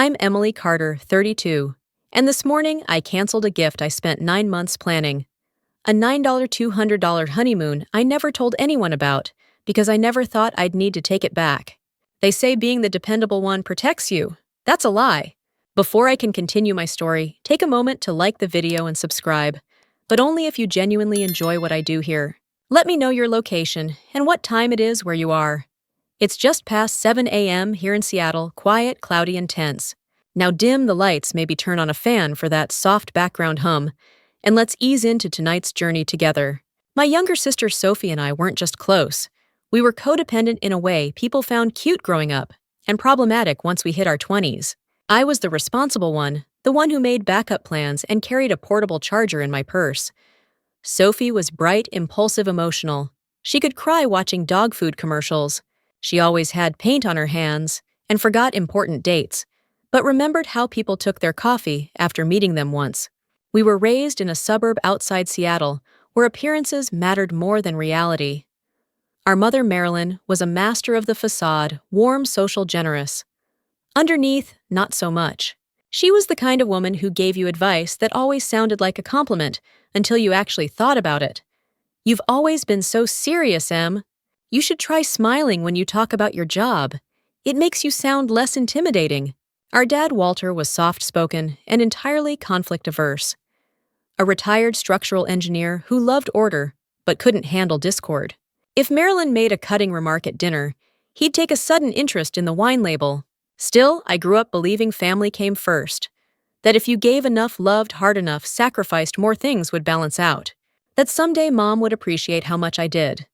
I'm Emily Carter, 32, and this morning I canceled a gift I spent 9 months planning. A $200 honeymoon I never told anyone about because I never thought I'd need to take it back. They say being the dependable one protects you. That's a lie. Before I can continue my story, take a moment to like the video and subscribe, but only if you genuinely enjoy what I do here. Let me know your location and what time it is where you are. It's just past 7 a.m. here in Seattle, quiet, cloudy, and tense. Now dim the lights, maybe turn on a fan for that soft background hum, and let's ease into tonight's journey together. My younger sister Sophie and I weren't just close. We were codependent in a way people found cute growing up, and problematic once we hit our 20s. I was the responsible one, the one who made backup plans and carried a portable charger in my purse. Sophie was bright, impulsive, emotional. She could cry watching dog food commercials. She always had paint on her hands and forgot important dates, but remembered how people took their coffee after meeting them once. We were raised in a suburb outside Seattle where appearances mattered more than reality. Our mother, Marilyn, was a master of the facade, warm, social, generous. Underneath, not so much. She was the kind of woman who gave you advice that always sounded like a compliment until you actually thought about it. "You've always been so serious, Em. You should try smiling when you talk about your job. It makes you sound less intimidating." Our dad, Walter, was soft-spoken and entirely conflict-averse. A retired structural engineer who loved order but couldn't handle discord. If Marilyn made a cutting remark at dinner, he'd take a sudden interest in the wine label. Still, I grew up believing family came first. That if you gave enough, loved hard enough, sacrificed, more things would balance out. That someday Mom would appreciate how much I did.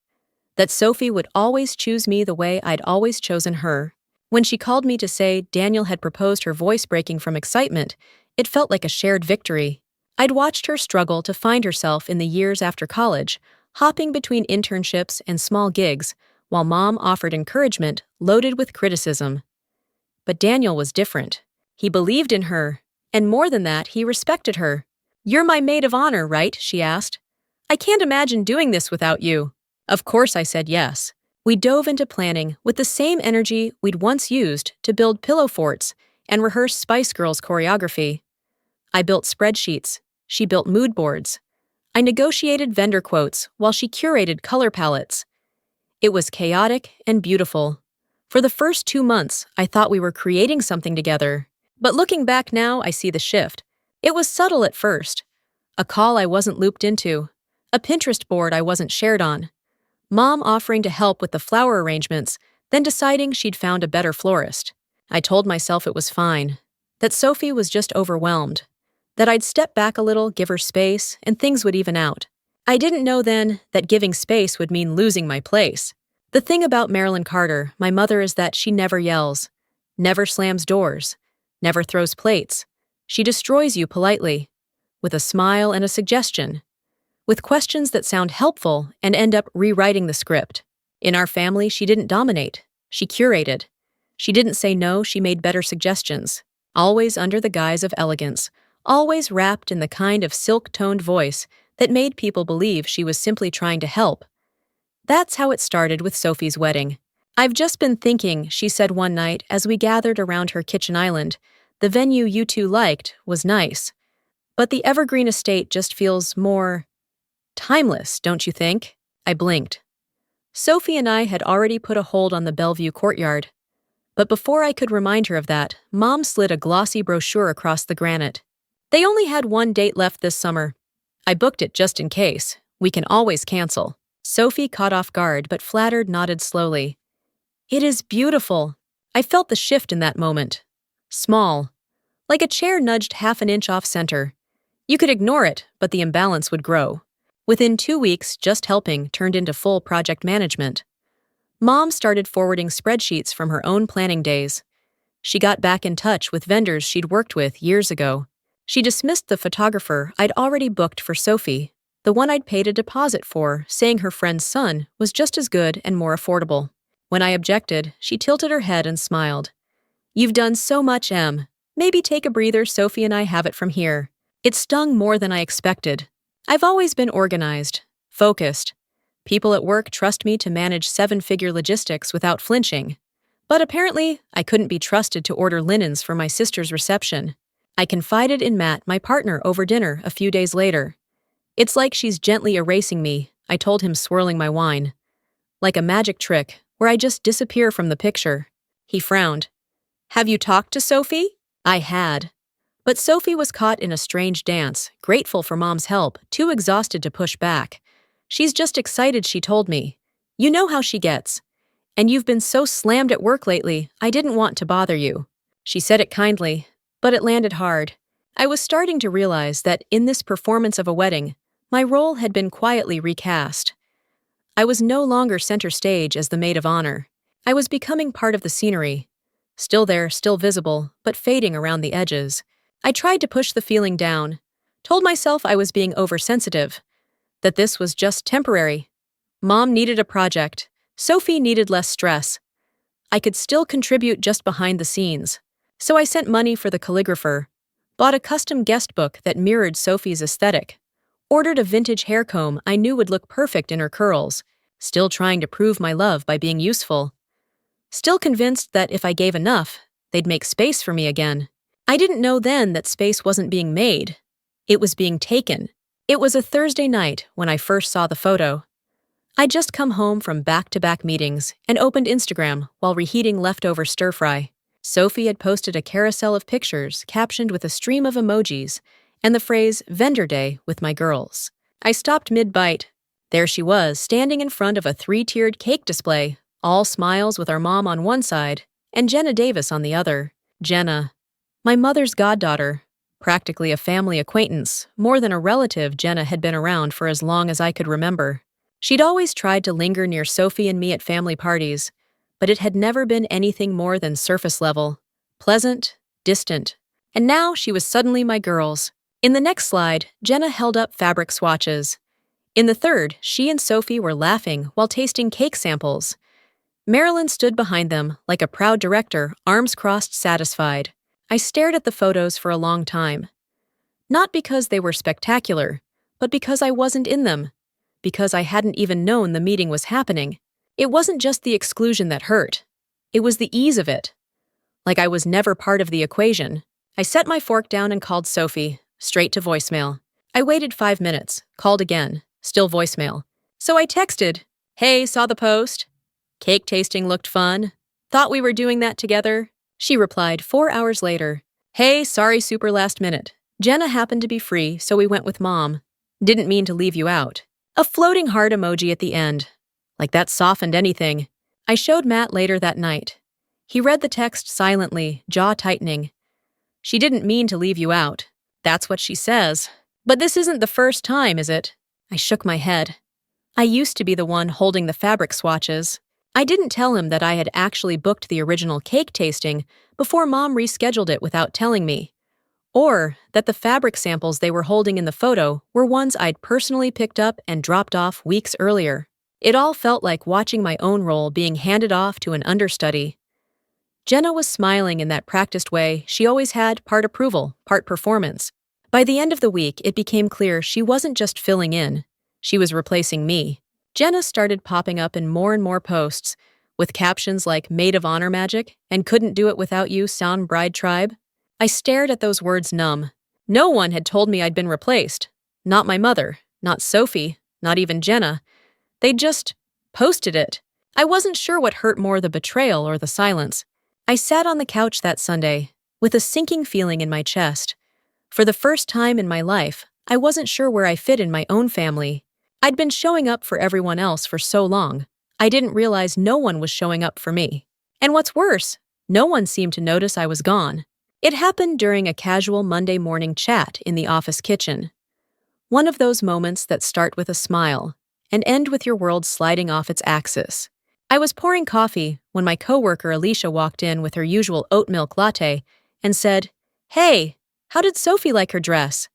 That Sophie would always choose me the way I'd always chosen her. When she called me to say Daniel had proposed, her voice breaking from excitement, it felt like a shared victory. I'd watched her struggle to find herself in the years after college, hopping between internships and small gigs, while Mom offered encouragement loaded with criticism. But Daniel was different. He believed in her, and more than that, he respected her. "You're my maid of honor, right?" she asked. "I can't imagine doing this without you." Of course I said yes. We dove into planning with the same energy we'd once used to build pillow forts and rehearse Spice Girls choreography. I built spreadsheets. She built mood boards. I negotiated vendor quotes while she curated color palettes. It was chaotic and beautiful. For the first 2 months, I thought we were creating something together. But looking back now, I see the shift. It was subtle at first. A call I wasn't looped into. A Pinterest board I wasn't shared on. Mom offering to help with the flower arrangements, then deciding she'd found a better florist. I told myself it was fine. That Sophie was just overwhelmed. That I'd step back a little, give her space, and things would even out. I didn't know then that giving space would mean losing my place. The thing about Marilyn Carter, my mother, is that she never yells, never slams doors, never throws plates. She destroys you politely, with a smile and a suggestion, with questions that sound helpful and end up rewriting the script. In our family, she didn't dominate. She curated. She didn't say no, she made better suggestions. Always under the guise of elegance, always wrapped in the kind of silk-toned voice that made people believe she was simply trying to help. That's how it started with Sophie's wedding. "I've just been thinking," she said one night as we gathered around her kitchen island. "The venue you two liked was nice. But the Evergreen Estate just feels more timeless, don't you think?" I blinked. Sophie and I had already put a hold on the Bellevue courtyard. But before I could remind her of that, Mom slid a glossy brochure across the granite. "They only had one date left this summer. I booked it just in case. We can always cancel." Sophie, caught off guard but flattered, nodded slowly. "It is beautiful." I felt the shift in that moment. Small. Like a chair nudged half an inch off center. You could ignore it, but the imbalance would grow. Within 2 weeks, just helping turned into full project management. Mom started forwarding spreadsheets from her own planning days. She got back in touch with vendors she'd worked with years ago. She dismissed the photographer I'd already booked for Sophie, the one I'd paid a deposit for, saying her friend's son was just as good and more affordable. When I objected, she tilted her head and smiled. "You've done so much, Em. Maybe take a breather, Sophie and I have it from here." It stung more than I expected. I've always been organized, focused. People at work trust me to manage 7-figure logistics without flinching. But apparently, I couldn't be trusted to order linens for my sister's reception. I confided in Matt, my partner, over dinner a few days later. "It's like she's gently erasing me," I told him, swirling my wine. "Like a magic trick, where I just disappear from the picture." He frowned. "Have you talked to Sophie?" I had. But Sophie was caught in a strange dance, grateful for Mom's help, too exhausted to push back. "She's just excited," she told me. "You know how she gets. And you've been so slammed at work lately, I didn't want to bother you." She said it kindly, but it landed hard. I was starting to realize that in this performance of a wedding, my role had been quietly recast. I was no longer center stage as the maid of honor. I was becoming part of the scenery. Still there, still visible, but fading around the edges. I tried to push the feeling down, told myself I was being oversensitive, that this was just temporary. Mom needed a project. Sophie needed less stress. I could still contribute just behind the scenes. So I sent money for the calligrapher, bought a custom guest book that mirrored Sophie's aesthetic, ordered a vintage hair comb I knew would look perfect in her curls, still trying to prove my love by being useful. Still convinced that if I gave enough, they'd make space for me again. I didn't know then that space wasn't being made. It was being taken. It was a Thursday night when I first saw the photo. I'd just come home from back-to-back meetings and opened Instagram while reheating leftover stir-fry. Sophie had posted a carousel of pictures captioned with a stream of emojis and the phrase "Vendor Day" with my girls. I stopped mid-bite. There she was, standing in front of a 3-tiered cake display, all smiles with our mom on one side and Jenna Davis on the other. Jenna, my mother's goddaughter, practically a family acquaintance, more than a relative. Jenna had been around for as long as I could remember. She'd always tried to linger near Sophie and me at family parties, but it had never been anything more than surface level, pleasant, distant. And now she was suddenly my girls. In the next slide, Jenna held up fabric swatches. In the third, she and Sophie were laughing while tasting cake samples. Marilyn stood behind them like a proud director, arms crossed, satisfied. I stared at the photos for a long time. Not because they were spectacular, but because I wasn't in them. Because I hadn't even known the meeting was happening. It wasn't just the exclusion that hurt. It was the ease of it. Like I was never part of the equation. I set my fork down and called Sophie, straight to voicemail. I waited 5 minutes, called again, still voicemail. So I texted, "Hey, saw the post? Cake tasting looked fun. Thought we were doing that together." She replied 4 hours later, "Hey, sorry, super last minute. Jenna happened to be free, so we went with Mom. Didn't mean to leave you out." A floating heart emoji at the end. Like that softened anything. I showed Matt later that night. He read the text silently, jaw tightening. "She didn't mean to leave you out. That's what she says. But this isn't the first time, is it?" I shook my head. I used to be the one holding the fabric swatches. I didn't tell him that I had actually booked the original cake tasting before Mom rescheduled it without telling me. Or that the fabric samples they were holding in the photo were ones I'd personally picked up and dropped off weeks earlier. It all felt like watching my own role being handed off to an understudy. Jenna was smiling in that practiced way she always had, part approval, part performance. By the end of the week, it became clear she wasn't just filling in. She was replacing me. Jenna started popping up in more and more posts, with captions like "Maid of Honor magic" and "Couldn't do it without you, sound bride tribe." I stared at those words numb. No one had told me I'd been replaced. Not my mother, not Sophie, not even Jenna. They'd just posted it. I wasn't sure what hurt more, the betrayal or the silence. I sat on the couch that Sunday, with a sinking feeling in my chest. For the first time in my life, I wasn't sure where I fit in my own family. I'd been showing up for everyone else for so long, I didn't realize no one was showing up for me. And what's worse, no one seemed to notice I was gone. It happened during a casual Monday morning chat in the office kitchen. One of those moments that start with a smile and end with your world sliding off its axis. I was pouring coffee when my coworker Alicia walked in with her usual oat milk latte and said, "Hey, how did Sophie like her dress?"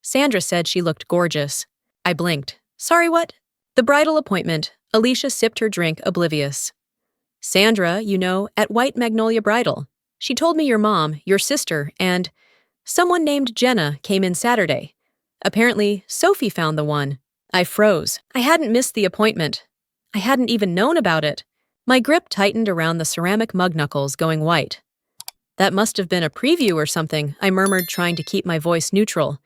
Sandra said she looked gorgeous. I blinked. "Sorry, what?" "The bridal appointment." Alicia sipped her drink, oblivious. "Sandra, you know, at White Magnolia Bridal. She told me your mom, your sister, and someone named Jenna came in Saturday. Apparently, Sophie found the one." I froze. I hadn't missed the appointment. I hadn't even known about it. My grip tightened around the ceramic mug knuckles, going white. That must have been a preview or something, I murmured, trying to keep my voice neutral.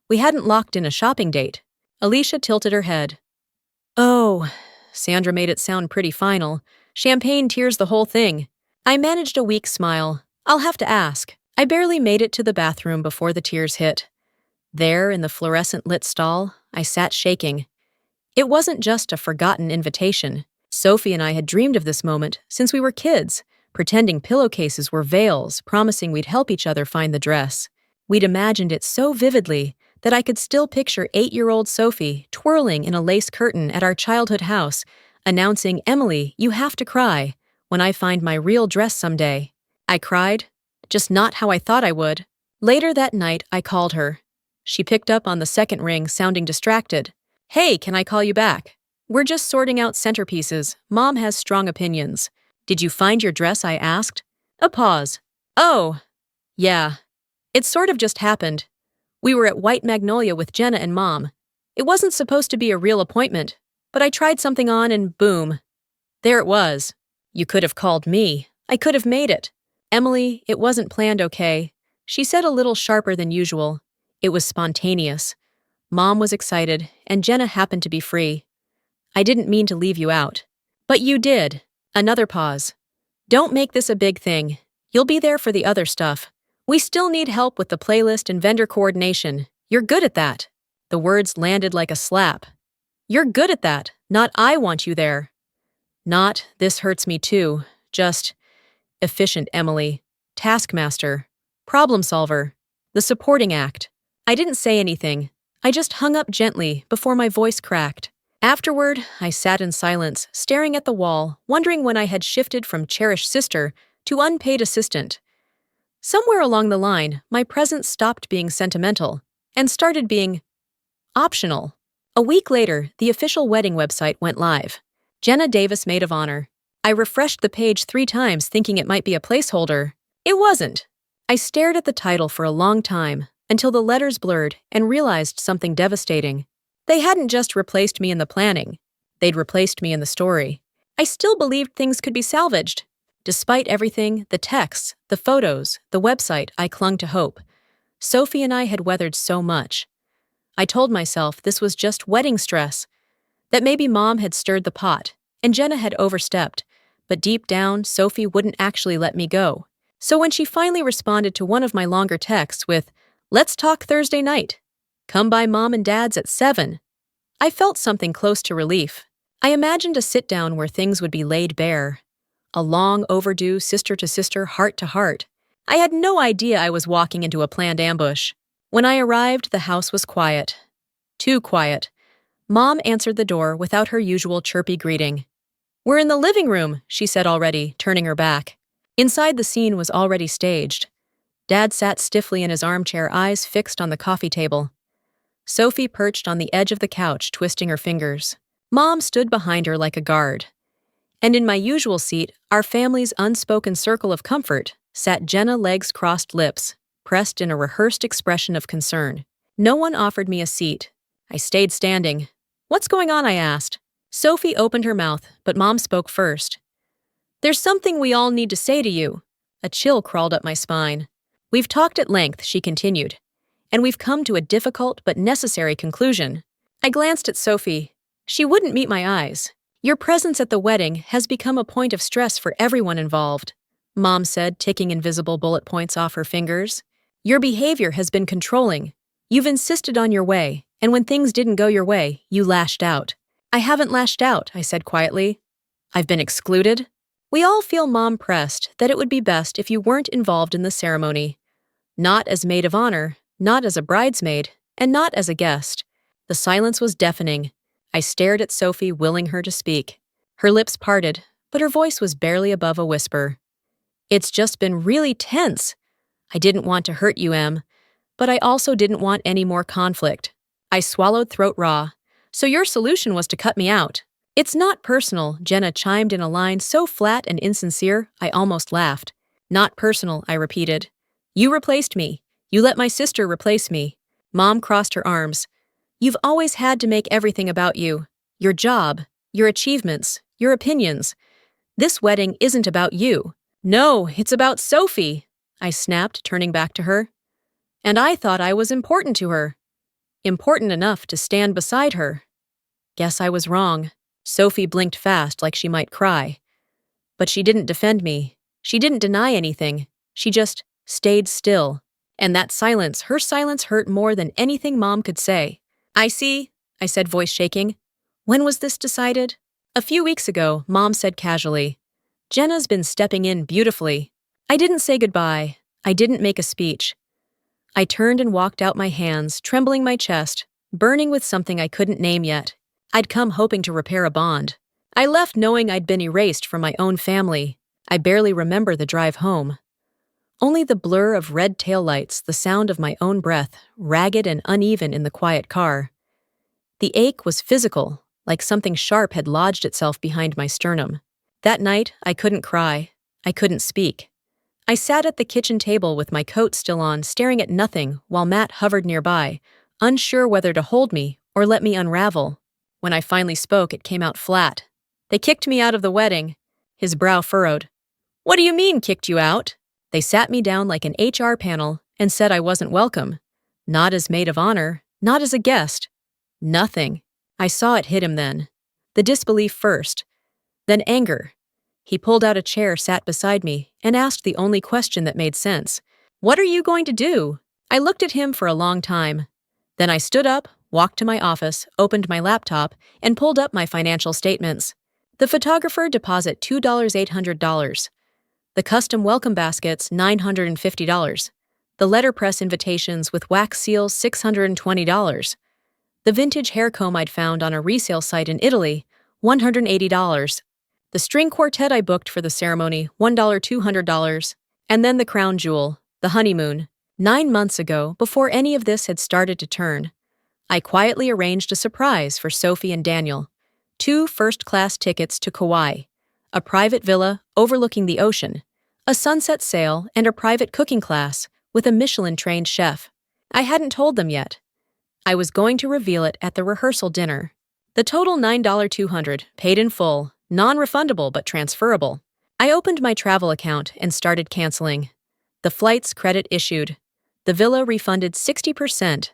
We hadn't locked in a shopping date. Alicia tilted her head. Oh, Sandra made it sound pretty final. Champagne tears the whole thing. I managed a weak smile. I'll have to ask. I barely made it to the bathroom before the tears hit. There, in the fluorescent-lit stall, I sat shaking. It wasn't just a forgotten invitation. Sophie and I had dreamed of this moment since we were kids, pretending pillowcases were veils, promising we'd help each other find the dress. We'd imagined it so vividly that I could still picture 8-year-old Sophie twirling in a lace curtain at our childhood house, announcing, "Emily, you have to cry when I find my real dress someday." I cried, just not how I thought I would. Later that night, I called her. She picked up on the second ring, sounding distracted. "Hey, can I call you back? We're just sorting out centerpieces. Mom has strong opinions." "Did you find your dress?" I asked. A pause. "Oh, yeah. It sort of just happened. We were at White Magnolia with Jenna and Mom. It wasn't supposed to be a real appointment, but I tried something on and boom. There it was. You could have called me. I could have made it." "Emily, it wasn't planned, okay?" She said a little sharper than usual. It was spontaneous. Mom was excited, and Jenna happened to be free. "I didn't mean to leave you out." "But you did." Another pause. "Don't make this a big thing. You'll be there for the other stuff. We still need help with the playlist and vendor coordination. You're good at that." The words landed like a slap. "You're good at that, not I want you there." Not, "This hurts me too," just, efficient Emily, taskmaster, problem solver, the supporting act. I didn't say anything. I just hung up gently before my voice cracked. Afterward, I sat in silence, staring at the wall, wondering when I had shifted from cherished sister to unpaid assistant. Somewhere along the line, my presence stopped being sentimental and started being optional. A week later, the official wedding website went live. Jenna Davis, Maid of Honor. I refreshed the page 3 times, thinking it might be a placeholder. It wasn't. I stared at the title for a long time, until the letters blurred and realized something devastating. They hadn't just replaced me in the planning. They'd replaced me in the story. I still believed things could be salvaged. Despite everything, the texts, the photos, the website, I clung to hope. Sophie and I had weathered so much. I told myself this was just wedding stress, that maybe Mom had stirred the pot, and Jenna had overstepped, but deep down, Sophie wouldn't actually let me go. So when she finally responded to one of my longer texts with, "Let's talk Thursday night. Come by Mom and Dad's at 7. I felt something close to relief. I imagined a sit-down where things would be laid bare. A long overdue sister-to-sister, heart-to-heart. I had no idea I was walking into a planned ambush. When I arrived, the house was quiet. Too quiet. Mom answered the door without her usual chirpy greeting. "We're in the living room," she said already, turning her back. Inside, the scene was already staged. Dad sat stiffly in his armchair, eyes fixed on the coffee table. Sophie perched on the edge of the couch, twisting her fingers. Mom stood behind her like a guard. And in my usual seat, our family's unspoken circle of comfort, sat Jenna, legs crossed, lips pressed in a rehearsed expression of concern. No one offered me a seat. I stayed standing. "What's going on?" I asked. Sophie opened her mouth, but Mom spoke first. "There's something we all need to say to you." A chill crawled up my spine. "We've talked at length," she continued, "and we've come to a difficult but necessary conclusion." I glanced at Sophie. She wouldn't meet my eyes. "Your presence at the wedding has become a point of stress for everyone involved," Mom said, ticking invisible bullet points off her fingers. "Your behavior has been controlling. You've insisted on your way, and when things didn't go your way, you lashed out." "I haven't lashed out," I said quietly. "I've been excluded." "We all feel," Mom pressed, "that it would be best if you weren't involved in the ceremony. Not as maid of honor, not as a bridesmaid, and not as a guest." The silence was deafening. I stared at Sophie, willing her to speak. Her lips parted, but her voice was barely above a whisper. "It's just been really tense. I didn't want to hurt you, Em, but I also didn't want any more conflict." I swallowed, throat raw. "So your solution was to cut me out." "It's not personal," Jenna chimed in, a line so flat and insincere, I almost laughed. "Not personal," I repeated. "You replaced me. You let my sister replace me." Mom crossed her arms. "You've always had to make everything about you. Your job, your achievements, your opinions. This wedding isn't about you. No, it's about Sophie, I snapped, turning back to her. And I thought I was important to her. Important enough to stand beside her. Guess I was wrong. Sophie blinked fast like she might cry. But she didn't defend me. She didn't deny anything. She just stayed still. And that silence, her silence hurt more than anything Mom could say. I see, I said, voice shaking. When was this decided? A few weeks ago, Mom said casually. Jenna's been stepping in beautifully. I didn't say goodbye. I didn't make a speech. I turned and walked out, my hands, trembling my chest, burning with something I couldn't name yet. I'd come hoping to repair a bond. I left knowing I'd been erased from my own family. I barely remember the drive home. Only the blur of red taillights, the sound of my own breath, ragged and uneven in the quiet car. The ache was physical, like something sharp had lodged itself behind my sternum. That night, I couldn't cry. I couldn't speak. I sat at the kitchen table with my coat still on, staring at nothing while Matt hovered nearby, unsure whether to hold me or let me unravel. When I finally spoke, it came out flat. They kicked me out of the wedding. His brow furrowed. What do you mean, kicked you out? They sat me down like an HR panel and said I wasn't welcome. Not as maid of honor, not as a guest. Nothing. I saw it hit him then. The disbelief first, then anger. He pulled out a chair, sat beside me, and asked the only question that made sense. What are you going to do? I looked at him for a long time. Then I stood up, walked to my office, opened my laptop, and pulled up my financial statements. The photographer deposit $2,800. The custom welcome baskets $950. The letterpress invitations with wax seals $620. The vintage hair comb I'd found on a resale site in Italy, $180. The string quartet I booked for the ceremony, $200. And then the crown jewel, the honeymoon. 9 months ago, before any of this had started to turn, I quietly arranged a surprise for Sophie and Daniel. 2 first-class tickets to Kauai, a private villa overlooking the ocean, a sunset sail, and a private cooking class with a Michelin-trained chef. I hadn't told them yet. I was going to reveal it at the rehearsal dinner. The total $9,200, paid in full, non-refundable but transferable. I opened my travel account and started canceling. The flights credit issued. The villa refunded 60%.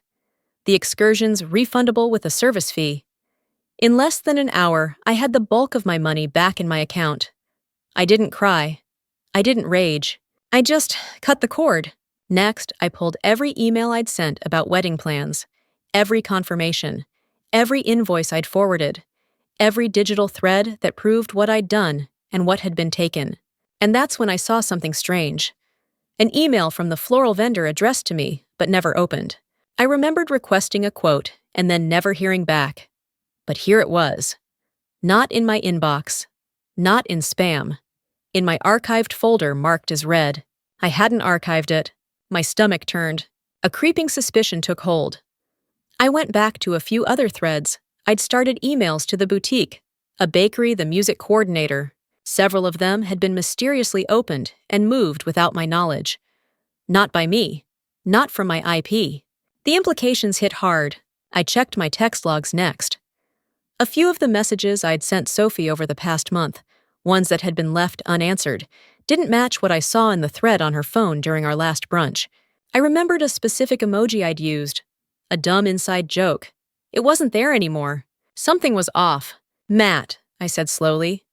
The excursions refundable with a service fee. In less than an hour, I had the bulk of my money back in my account. I didn't cry. I didn't rage. I just cut the cord. Next, I pulled every email I'd sent about wedding plans, every confirmation, every invoice I'd forwarded, every digital thread that proved what I'd done and what had been taken. And that's when I saw something strange. An email from the floral vendor addressed to me, but never opened. I remembered requesting a quote and then never hearing back. But here it was. Not in my inbox. Not in spam. In my archived folder marked as read. I hadn't archived it. My stomach turned. A creeping suspicion took hold. I went back to a few other threads. I'd started emails to the boutique, a bakery, the music coordinator. Several of them had been mysteriously opened and moved without my knowledge. Not by me. Not from my IP. The implications hit hard. I checked my text logs next. A few of the messages I'd sent Sophie over the past month, ones that had been left unanswered, didn't match what I saw in the thread on her phone during our last brunch. I remembered a specific emoji I'd used. A dumb inside joke. It wasn't there anymore. Something was off. Matt, I said slowly.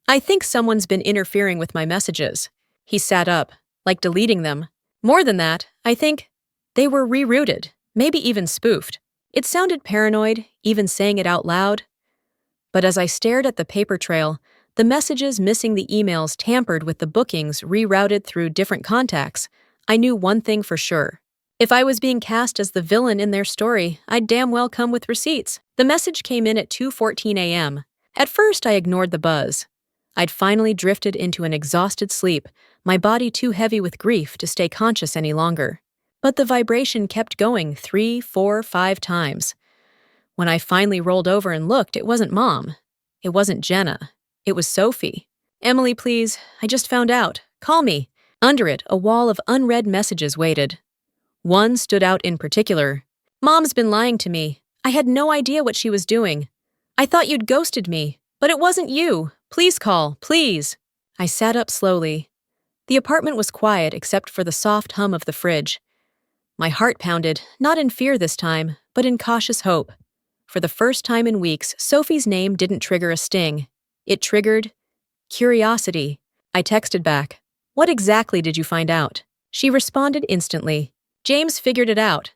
I think someone's been interfering with my messages. He sat up, like deleting them. More than that, I think they were rerouted, maybe even spoofed. It sounded paranoid, even saying it out loud. But as I stared at the paper trail, the messages missing the emails tampered with the bookings rerouted through different contacts, I knew one thing for sure. If I was being cast as the villain in their story, I'd damn well come with receipts. The message came in at 2:14 a.m. At first, I ignored the buzz. I'd finally drifted into an exhausted sleep, my body too heavy with grief to stay conscious any longer. But the vibration kept going 3, 4, 5 times. When I finally rolled over and looked, it wasn't Mom. It wasn't Jenna. It was Sophie. Emily, please. I just found out. Call me. Under it, a wall of unread messages waited. One stood out in particular. Mom's been lying to me. I had no idea what she was doing. I thought you'd ghosted me, but it wasn't you. Please call, please. I sat up slowly. The apartment was quiet except for the soft hum of the fridge. My heart pounded, not in fear this time, but in cautious hope. For the first time in weeks, Sophie's name didn't trigger a sting. It triggered curiosity. I texted back, "What exactly did you find out?" She responded instantly, "James figured it out."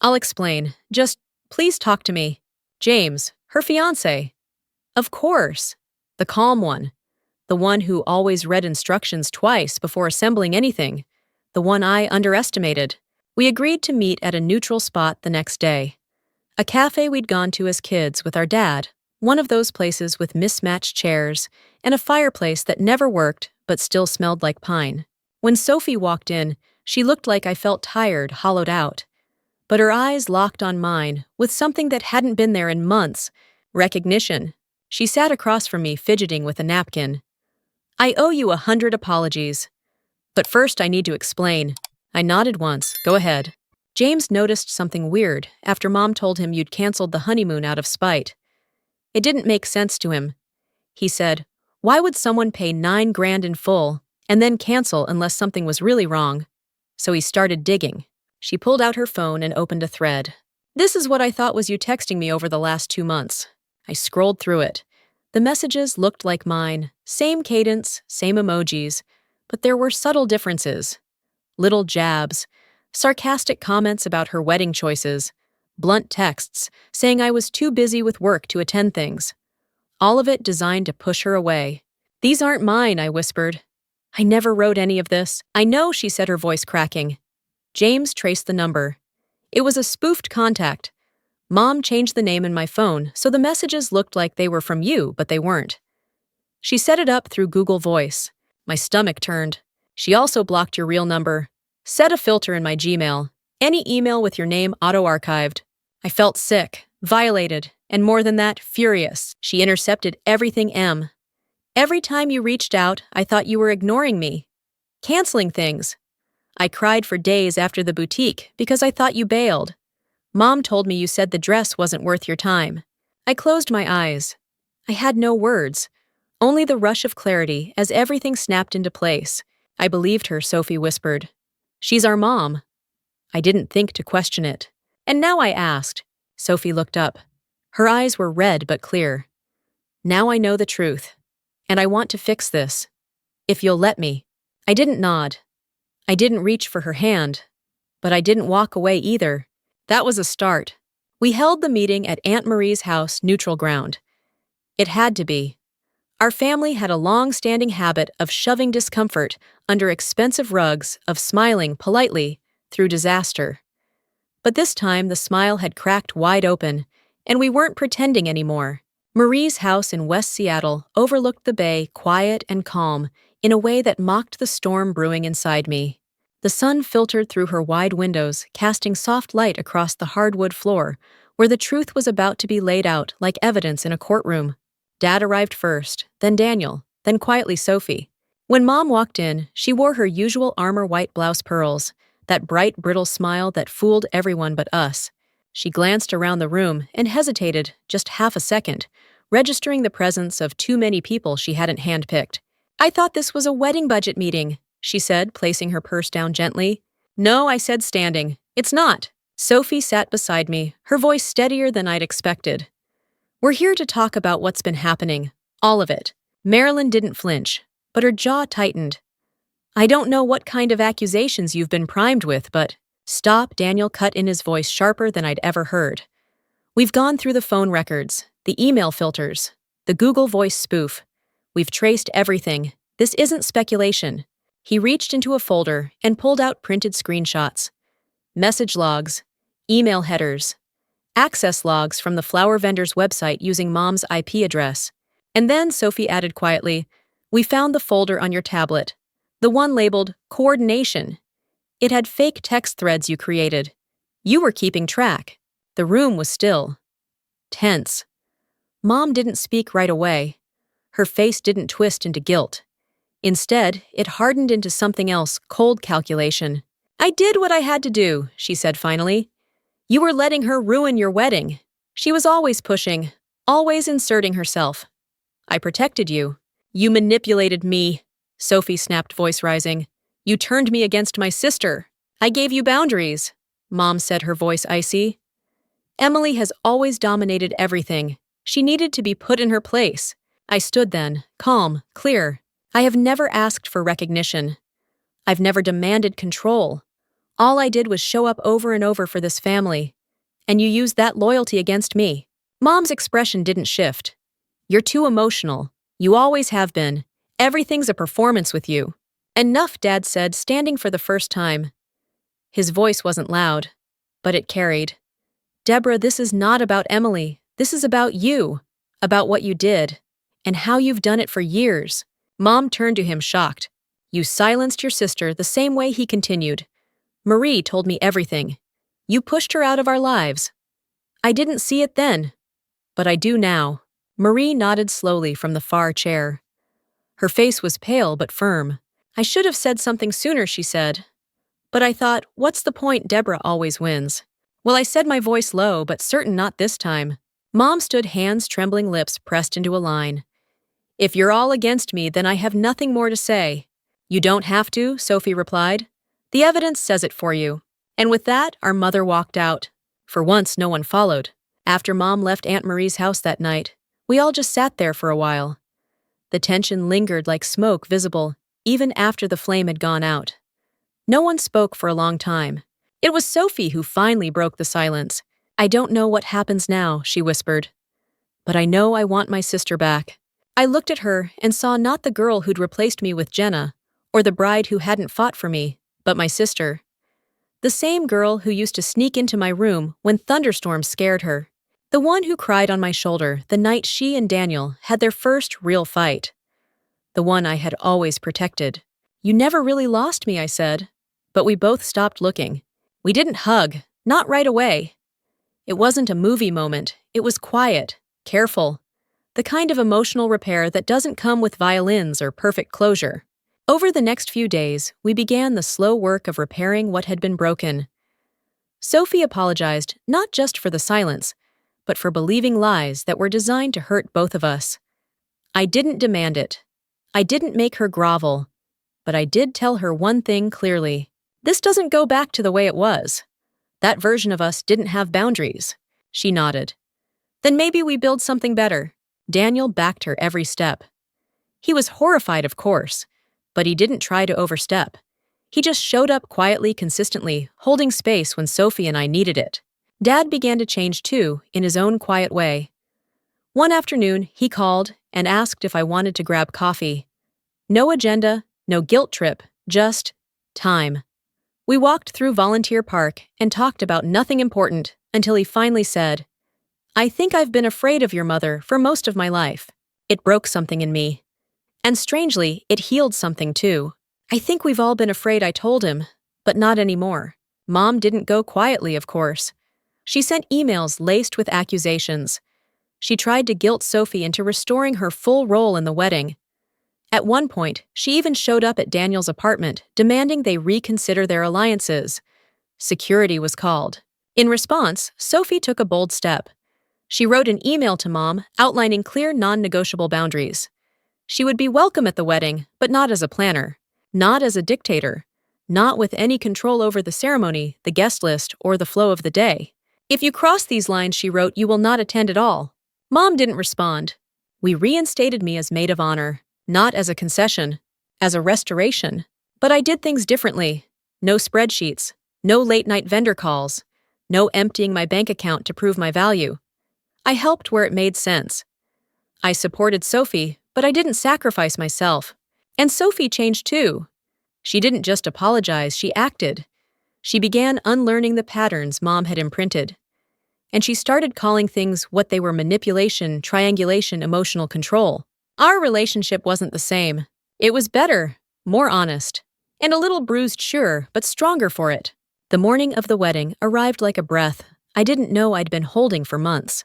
"I'll explain. Just, please talk to me." James, her fiancé. Of course. The calm one. The one who always read instructions twice before assembling anything. The one I underestimated. We agreed to meet at a neutral spot the next day. A cafe we'd gone to as kids with our dad. One of those places with mismatched chairs and a fireplace that never worked but still smelled like pine. When Sophie walked in, she looked like I felt tired, hollowed out. But her eyes locked on mine with something that hadn't been there in months. Recognition. She sat across from me, fidgeting with a napkin. "I owe you 100 apologies. But first I need to explain." I nodded once. "Go ahead." James noticed something weird after Mom told him you'd canceled the honeymoon out of spite. It didn't make sense to him. He said, "Why would someone pay $9,000 in full and then cancel unless something was really wrong?" So he started digging. She pulled out her phone and opened a thread. "This is what I thought was you texting me over the last 2 months." I scrolled through it. The messages looked like mine, same cadence, same emojis, but there were subtle differences. Little jabs, sarcastic comments about her wedding choices, blunt texts saying I was too busy with work to attend things. All of it designed to push her away. "These aren't mine," I whispered. "I never wrote any of this." "I know," she said, her voice cracking. James traced the number. It was a spoofed contact. Mom changed the name in my phone, so the messages looked like they were from you, but they weren't. She set it up through Google Voice. My stomach turned. "She also blocked your real number. Set a filter in my Gmail. Any email with your name auto-archived." I felt sick, violated, and more than that, furious. She intercepted everything M. "Every time you reached out, I thought you were ignoring me. Canceling things. I cried for days after the boutique because I thought you bailed. Mom told me you said the dress wasn't worth your time." I closed my eyes. I had no words, only the rush of clarity as everything snapped into place. "I believed her," Sophie whispered. "She's our mom." I didn't think to question it. "And now I asked." Sophie looked up. Her eyes were red but clear. "Now I know the truth. And I want to fix this. If you'll let me." I didn't nod. I didn't reach for her hand. But I didn't walk away either. That was a start. We held the meeting at Aunt Marie's house, neutral ground. It had to be. Our family had a long-standing habit of shoving discomfort under expensive rugs, of smiling politely through disaster. But this time the smile had cracked wide open, and we weren't pretending anymore. Marie's house in West Seattle overlooked the bay, quiet and calm, in a way that mocked the storm brewing inside me. The sun filtered through her wide windows, casting soft light across the hardwood floor, where the truth was about to be laid out like evidence in a courtroom. Dad arrived first, then Daniel, then quietly Sophie. When Mom walked in, she wore her usual armor white blouse pearls, that bright, brittle smile that fooled everyone but us. She glanced around the room and hesitated just half a second, registering the presence of too many people she hadn't handpicked. "I thought this was a wedding budget meeting," she said, placing her purse down gently. "No," I said, standing. "It's not." Sophie sat beside me, her voice steadier than I'd expected. "We're here to talk about what's been happening. All of it." Marilyn didn't flinch, but her jaw tightened. "I don't know what kind of accusations you've been primed with, but—" "Stop," Daniel cut in, his voice sharper than I'd ever heard. "We've gone through the phone records, the email filters, the Google Voice spoof. We've traced everything. This isn't speculation." He reached into a folder and pulled out printed screenshots. Message logs, email headers, access logs from the flower vendor's website using Mom's IP address. And then, Sophie added quietly, "We found the folder on your tablet, the one labeled Coordination. It had fake text threads you created. You were keeping track." The room was still. Tense. Mom didn't speak right away. Her face didn't twist into guilt. Instead, it hardened into something else, cold calculation. "I did what I had to do," she said finally. "You were letting her ruin your wedding. She was always pushing, always inserting herself." I protected you. You manipulated me, Sophie snapped, voice rising. You turned me against my sister. I gave you boundaries, Mom said, her voice icy. Emily has always dominated everything. She needed to be put in her place. I stood then, calm, clear. I have never asked for recognition. I've never demanded control. All I did was show up over and over for this family. And you used that loyalty against me. Mom's expression didn't shift. You're too emotional. You always have been. Everything's a performance with you. Enough, Dad said, standing for the first time. His voice wasn't loud, but it carried. Deborah, this is not about Emily. This is about you, about what you did, and how you've done it for years. Mom turned to him, shocked. You silenced your sister the same way, he continued. Marie told me everything. You pushed her out of our lives. I didn't see it then, but I do now. Marie nodded slowly from the far chair. Her face was pale but firm. I should have said something sooner, she said. But I thought, what's the point? Deborah always wins. Well, I said, my voice low, but certain not this time. Mom stood, hands trembling, lips pressed into a line. If you're all against me, then I have nothing more to say. You don't have to, Sophie replied. The evidence says it for you. And with that, our mother walked out. For once, no one followed. After Mom left Aunt Marie's house that night, we all just sat there for a while. The tension lingered like smoke, visible even after the flame had gone out. No one spoke for a long time. It was Sophie who finally broke the silence. I don't know what happens now, she whispered. But I know I want my sister back. I looked at her and saw not the girl who'd replaced me with Jenna, or the bride who hadn't fought for me, but my sister. The same girl who used to sneak into my room when thunderstorms scared her. The one who cried on my shoulder the night she and Daniel had their first real fight. The one I had always protected. You never really lost me, I said. But we both stopped looking. We didn't hug, not right away. It wasn't a movie moment. It was quiet, careful. The kind of emotional repair that doesn't come with violins or perfect closure. Over the next few days, we began the slow work of repairing what had been broken. Sophie apologized not just for the silence, but for believing lies that were designed to hurt both of us. I didn't demand it. I didn't make her grovel. But I did tell her one thing clearly. This doesn't go back to the way it was. That version of us didn't have boundaries. She nodded. Then maybe we build something better. Daniel backed her every step. He was horrified, of course, but he didn't try to overstep. He just showed up quietly, consistently, holding space when Sophie and I needed it. Dad began to change too, in his own quiet way. One afternoon, he called and asked if I wanted to grab coffee. No agenda, no guilt trip, just time. We walked through Volunteer Park and talked about nothing important until he finally said, I think I've been afraid of your mother for most of my life. It broke something in me. And strangely, it healed something too. I think we've all been afraid, I told him, but not anymore. Mom didn't go quietly, of course. She sent emails laced with accusations. She tried to guilt Sophie into restoring her full role in the wedding. At one point, she even showed up at Daniel's apartment, demanding they reconsider their alliances. Security was called. In response, Sophie took a bold step. She wrote an email to Mom outlining clear non-negotiable boundaries. She would be welcome at the wedding, but not as a planner, not as a dictator, not with any control over the ceremony, the guest list, or the flow of the day. If you cross these lines, she wrote, you will not attend at all. Mom didn't respond. We reinstated me as Maid of Honor, not as a concession, as a restoration. But I did things differently. No spreadsheets, no late-night vendor calls, no emptying my bank account to prove my value. I helped where it made sense. I supported Sophie, but I didn't sacrifice myself. And Sophie changed too. She didn't just apologize, she acted. She began unlearning the patterns Mom had imprinted. And she started calling things what they were: manipulation, triangulation, emotional control. Our relationship wasn't the same. It was better, more honest, and a little bruised, sure, but stronger for it. The morning of the wedding arrived like a breath I didn't know I'd been holding for months.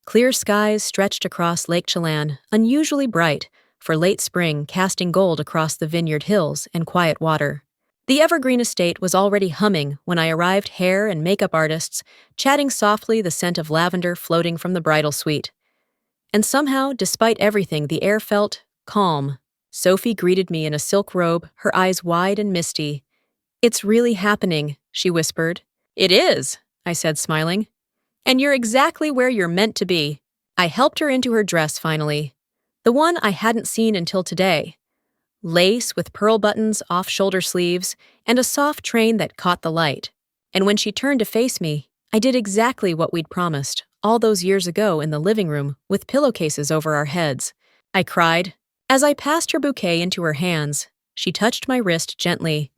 Clear skies stretched across Lake Chelan, unusually bright for late spring, casting gold across the vineyard hills and quiet water. The evergreen estate was already humming when I arrived, hair and makeup artists chatting softly, the scent of lavender floating from the bridal suite. And somehow, despite everything, the air felt calm. Sophie greeted me in a silk robe, her eyes wide and misty. "It's really happening," she whispered. "It is," I said, smiling. "And you're exactly where you're meant to be." I helped her into her dress finally. The one I hadn't seen until today. Lace with pearl buttons off shoulder sleeves, and a soft train that caught the light. And when she turned to face me, I did exactly what we'd promised, all those years ago in the living room with pillowcases over our heads. I cried. As I passed her bouquet into her hands, she touched my wrist gently.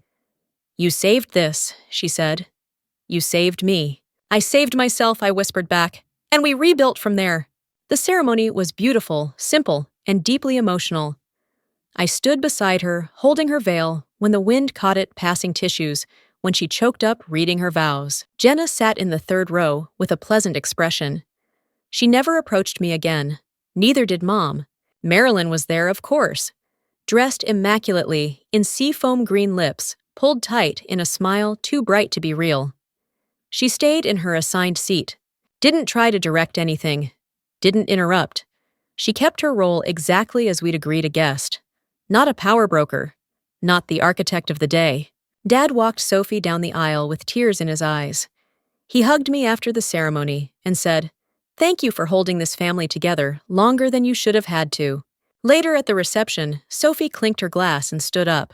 "You saved this," she said. "You saved me." "I saved myself," I whispered back, "and we rebuilt from there." The ceremony was beautiful, simple, and deeply emotional. I stood beside her, holding her veil, when the wind caught it passing tissues, when she choked up reading her vows. Jenna sat in the third row with a pleasant expression. She never approached me again. Neither did Mom. Marilyn was there, of course. Dressed immaculately, in seafoam green lips, pulled tight in a smile too bright to be real. She stayed in her assigned seat. Didn't try to direct anything. Didn't interrupt. She kept her role exactly as we'd agreed a guest. Not a power broker. Not the architect of the day. Dad walked Sophie down the aisle with tears in his eyes. He hugged me after the ceremony and said, "Thank you for holding this family together longer than you should have had to." Later at the reception, Sophie clinked her glass and stood up.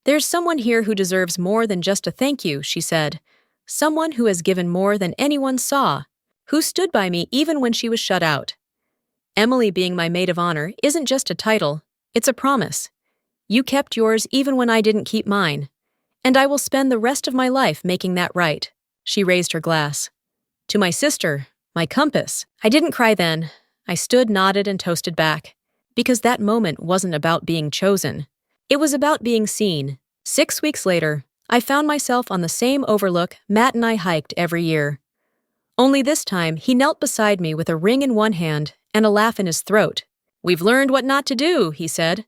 "There's someone here who deserves more than just a thank you," she said. "Someone who has given more than anyone saw, who stood by me even when she was shut out." Emily being my maid of honor isn't just a title, it's a promise. You kept yours even when I didn't keep mine. And I will spend the rest of my life making that right. She raised her glass. "To my sister, my compass." I didn't cry then. I stood, nodded, and toasted back. Because that moment wasn't about being chosen. It was about being seen. 6 weeks later, I found myself on the same overlook Matt and I hiked every year. Only this time, he knelt beside me with a ring in one hand and a laugh in his throat. "We've learned what not to do," he said.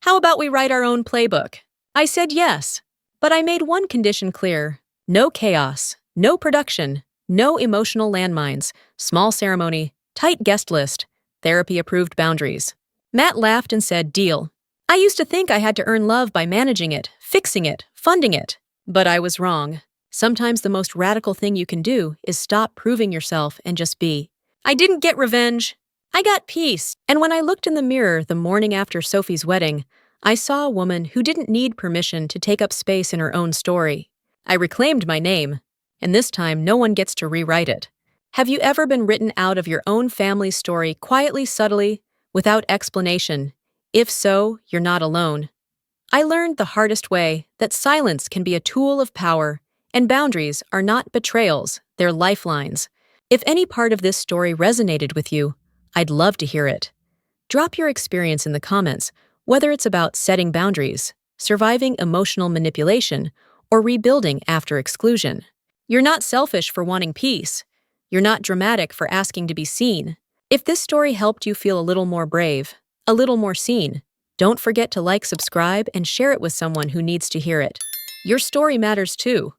"How about we write our own playbook?" I said yes, but I made one condition clear. No chaos, no production, no emotional landmines, small ceremony, tight guest list, therapy-approved boundaries. Matt laughed and said, "Deal." I used to think I had to earn love by managing it, fixing it, funding it. But I was wrong. Sometimes the most radical thing you can do is stop proving yourself and just be. I didn't get revenge. I got peace. And when I looked in the mirror the morning after Sophie's wedding, I saw a woman who didn't need permission to take up space in her own story. I reclaimed my name, and this time no one gets to rewrite it. Have you ever been written out of your own family's story quietly, subtly, without explanation? If so, you're not alone. I learned the hardest way that silence can be a tool of power, and boundaries are not betrayals, they're lifelines. If any part of this story resonated with you, I'd love to hear it. Drop your experience in the comments, whether it's about setting boundaries, surviving emotional manipulation, or rebuilding after exclusion. You're not selfish for wanting peace. You're not dramatic for asking to be seen. If this story helped you feel a little more brave, a little more seen, don't forget to like, subscribe, and share it with someone who needs to hear it. Your story matters too.